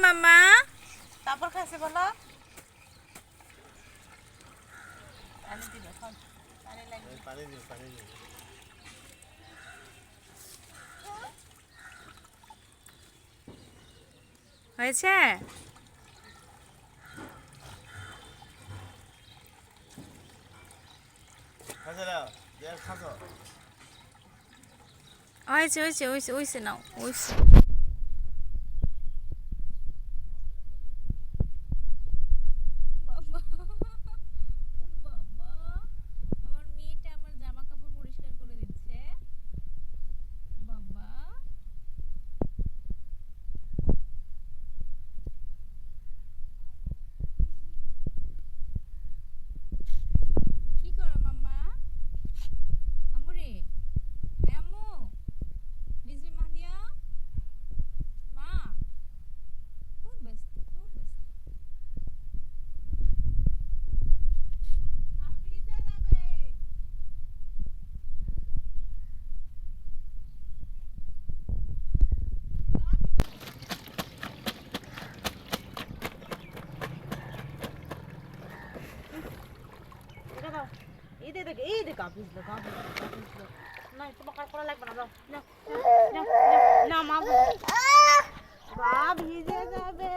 মাম্মা তারপর খাইছে বলো পানি দিবে পানি লাগবে পানি দিও হয়েছে খাইছে দাও দেখ খাসো হয়েছে হয়েছে হয়েছে হয়েছে নাও হয়েছে আমার মেয়েটা আমার জামা কাপড় পরিষ্কার করে দিচ্ছে বাবা কি করো মাম্মা আমুরে আম্মু বিজলি মা দিয়া মা খুব ব্যস্ত এই দে কাপিস না তোমার কাজ করা লাগবে না দাও না না মা ভিজে যাবে